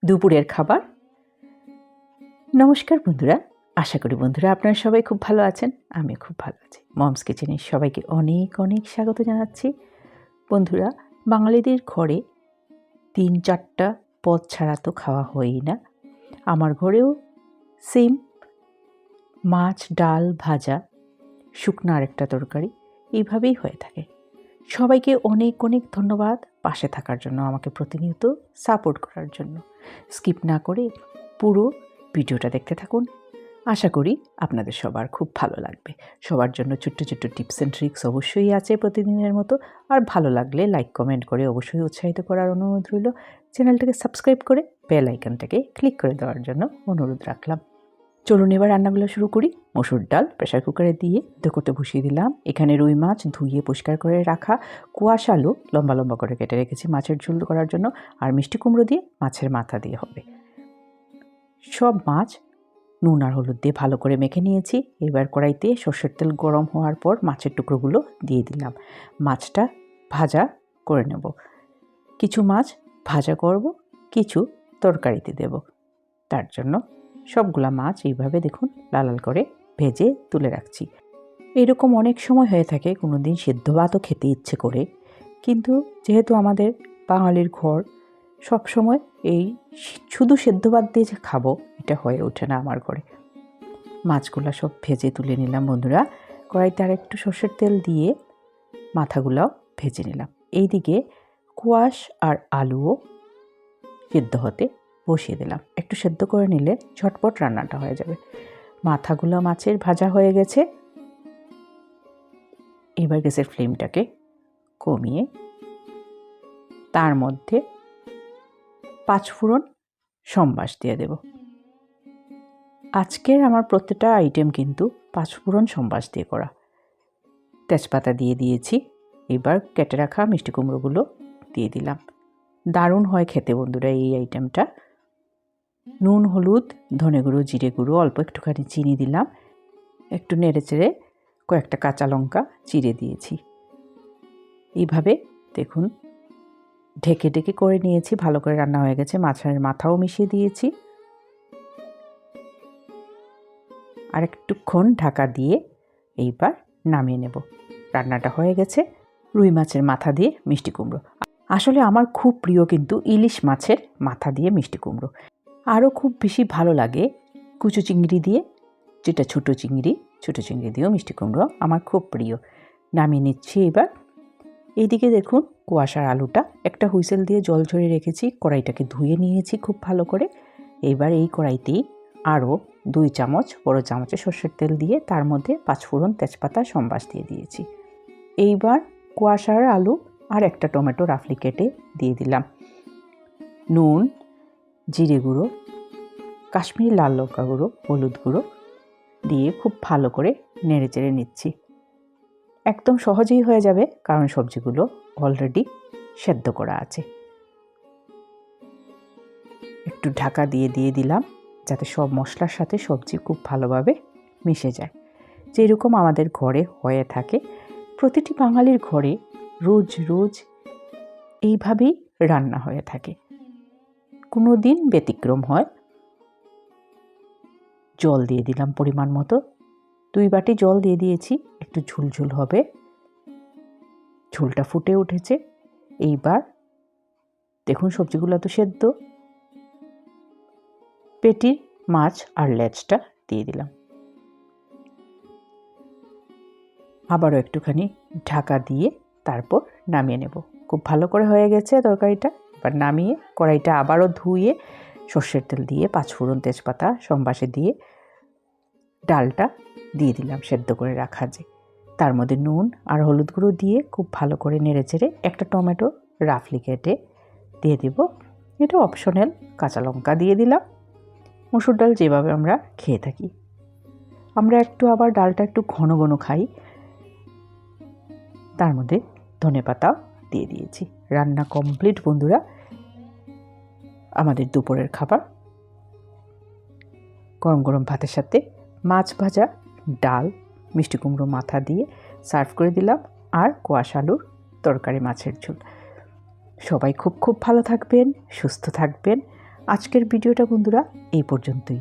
দুপুরের খাবার। নমস্কার বন্ধুরা, আশা করি বন্ধুরা আপনারা সবাই খুব ভালো আছেন। আমি খুব ভালো আছি। মমস কিচেনে সবাইকে অনেক অনেক স্বাগত জানাচ্ছি। বন্ধুরা, বাঙালিদের ঘরে ৩-৪টা পদ ছাড়া তো খাওয়া হয়ই না। আমার ঘরেও সেম, মাছ, ডাল, ভাজা, শুকনো আরেকটা তরকারি, এইভাবেই হয়ে থাকে। সবাইকে অনেক অনেক ধন্যবাদ পাশে থাকার জন্য, আমাকে প্রতিনিয়ত সাপোর্ট করার জন্য। স্কিপ না করে পুরো ভিডিওটা দেখতে থাকুন। আশা করি আপনাদের সবার খুব ভালো লাগবে। সবার জন্য ছোট্ট ছোট্ট টিপস অ্যান্ড ট্রিক্স অবশ্যই আছে প্রতিদিনের মতো। আর ভালো লাগলে লাইক কমেন্ট করে অবশ্যই উৎসাহিত করার অনুরোধ রইল। চ্যানেলটাকে সাবস্ক্রাইব করে বেল আইকনটাকে ক্লিক করে দেওয়ার জন্য অনুরোধ রাখলাম। চলুন এবার রান্নাগুলো শুরু করি। মসুর ডাল প্রেসার কুকারে দিয়ে ধোকোতে বসিয়ে দিলাম। এখানে রুই মাছ ধুয়ে পরিষ্কার করে রাখা, কোয়াশ আলু লম্বা লম্বা করে কেটে রেখেছি মাছের ঝোল করার জন্য, আর মিষ্টি কুমড়ো দিয়ে মাছের মাথা দিয়ে হবে। সব মাছ নুন আর হলুদ দিয়ে ভালো করে মেখে নিয়েছি। এবার কড়াইতে সর্ষের তেল গরম হওয়ার পর মাছের টুকরোগুলো দিয়ে দিলাম। মাছটা ভাজা করে নেব। কিছু মাছ ভাজা করব, কিছু তরকারিতে দেব। তার জন্য সবগুলা মাছ এইভাবে দেখুন লাল লাল করে ভেজে তুলে রাখছি। এরকম অনেক সময় হয়ে থাকে, কোনো দিন সেদ্ধ ভাতও খেতে ইচ্ছে করে, কিন্তু যেহেতু আমাদের বাঙালির ঘর, সব সময় এই শুধু সেদ্ধ ভাত দিয়ে যে খাবো এটা হয়ে ওঠে না আমার ঘরে। মাছগুলো সব ভেজে তুলে নিলাম বন্ধুরা। কড়াইতে আর একটু সর্ষের তেল দিয়ে মাথাগুলোও ভেজে নিলাম। এইদিকে কোয়াশ আর আলুও সেদ্ধ হতে বসিয়ে দিলাম। একটু সেদ্ধ করে নিলে ঝটপট রান্নাটা হয়ে যাবে। মাথাগুলো মাছের ভাজা হয়ে গেছে। এবার গ্যাসের ফ্লেমটাকে কমিয়ে তার মধ্যে 5 ফোড়ন সম্বাস দিয়ে দেব। আজকের আমার প্রত্যেকটা আইটেম কিন্তু 5 ফোড়ন সম্বাস দিয়ে করা। তেজপাতা দিয়ে দিয়েছি। এবার কেটে রাখা মিষ্টি কুমড়োগুলো দিয়ে দিলাম। দারুণ হয় খেতে বন্ধুরা এই আইটেমটা। নুন, হলুদ, ধনে গুঁড়ো, জিরে গুঁড়ো, অল্প একটুখানি চিনি দিলাম। একটু নেড়ে চেড়ে কয়েকটা কাঁচা লঙ্কা চিড়ে দিয়েছি। এইভাবে দেখুন ঢেকে ঢেকে করে নিয়েছি। ভালো করে রান্না হয়ে গেছে। মাছের মাথাও মিশিয়ে দিয়েছি। আর একটুক্ষণ ঢাকা দিয়ে এইবার নামিয়ে নেব। রান্নাটা হয়ে গেছে। রুই মাছের মাথা দিয়ে মিষ্টি কুমড়ো। আসলে আমার খুব প্রিয় কিন্তু ইলিশ মাছের মাথা দিয়ে মিষ্টি কুমড়ো। আরও খুব বেশি ভালো লাগে কুচো চিংড়ি দিয়ে, যেটা ছোটো চিংড়ি দিয়েও মিষ্টি কুমড়ো আমার খুব প্রিয়। নামিয়ে নিচ্ছি এবার। এইদিকে দেখুন কুয়াশার আলুটা একটা হুইসেল দিয়ে জল ঝরিয়ে রেখেছি। কড়াইটাকে ধুয়ে নিয়েছি খুব ভালো করে। এইবার এই কড়াইতেই আরও 2 চামচ বড় চামচে সর্ষের তেল দিয়ে তার মধ্যে 5 ফোড়ন, তেজপাতা, সম্বাস দিয়ে দিয়েছি। এইবার কুয়াশার আলু আর একটা টমেটো রাফলি কেটে দিয়ে দিলাম। নুন, জিরে গুঁড়ো, কাশ্মীরি লাল লঙ্কা গুঁড়ো, হলুদ গুঁড়ো দিয়ে খুব ভালো করে নেড়ে চেড়ে নিচ্ছি। একদম সহজেই হয়ে যাবে, কারণ সবজিগুলো অলরেডি সেদ্ধ করা আছে। একটু ঢাকা দিয়ে দিলাম যাতে সব মশলার সাথে সবজি খুব ভালোভাবে মিশে যায়। যেরকম আমাদের ঘরে হয়ে থাকে, প্রতিটি বাঙালির ঘরে রোজ রোজ এইভাবেই রান্না হয়ে থাকে। কোনো দিন ব্যতিক্রম হয়। জল দিয়ে দিলাম পরিমাণ মতো। 2 বাটি জল দিয়ে দিয়েছি। একটু ঝুলঝুল হবে। ঝোলটা ফুটে উঠেছে। এইবার দেখুন সবজিগুলো তো সেদ্ধ। পেটির মাছ আর লেজটা দিয়ে দিলাম। আবারও একটুখানি ঢাকা দিয়ে তারপর নামিয়ে নেব। খুব ভালো করে হয়ে গেছে তরকারিটা। এবার নামিয়ে কড়াইটা আবারও ধুয়ে সর্ষের তেল দিয়ে 5 ফোড়ন, তেজপাতা, সম্বাসে দিয়ে ডালটা দিয়ে দিলাম সেদ্ধ করে রাখা যে। তার মধ্যে নুন আর হলুদ গুঁড়ো দিয়ে খুব ভালো করে নেড়ে চেড়ে একটা টমেটো রাফলি কেটে দিয়ে দিব। এটা অপশনাল। কাঁচা লঙ্কা দিয়ে দিলাম। মসুর ডাল যেভাবে আমরা খেয়ে থাকি, আমরা আবার ডালটা একটু ঘন ঘন খাই। তার মধ্যে ধনেপাতাও দিয়ে দিয়েছি। রান্না কমপ্লিট বন্ধুরা। আমাদের দুপুরের খাবার গরম গরম ভাতের সাথে মাছ ভাজা, ডাল, মিষ্টি কুমড়ো মাথা দিয়ে সার্ভ করে দিলাম, আর কোয়াশ আলুর তরকারি, মাছের ঝোল। সবাই খুব খুব ভালো থাকবেন, সুস্থ থাকবেন। আজকের ভিডিওটা বন্ধুরা এই পর্যন্তই।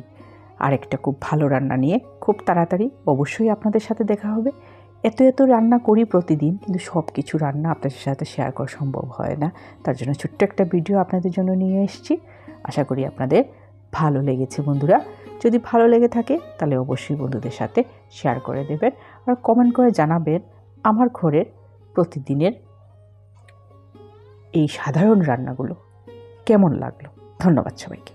আরেকটা খুব ভালো রান্না নিয়ে খুব তাড়াতাড়ি অবশ্যই আপনাদের সাথে দেখা হবে। এত রান্না করি প্রতিদিন, কিন্তু সব কিছু রান্না আপনাদের সাথে শেয়ার করা সম্ভব হয় না। তার জন্য ছোট্ট একটা ভিডিও আপনাদের জন্য নিয়ে এসেছি। আশা করি আপনাদের ভালো লেগেছে বন্ধুরা। যদি ভালো লেগে থাকে তাহলে অবশ্যই বন্ধুদের সাথে শেয়ার করে দেবেন, আর কমেন্ট করে জানাবেন আমার ঘরের প্রতিদিনের এই সাধারণ রান্নাগুলো কেমন লাগলো। ধন্যবাদ সবাইকে।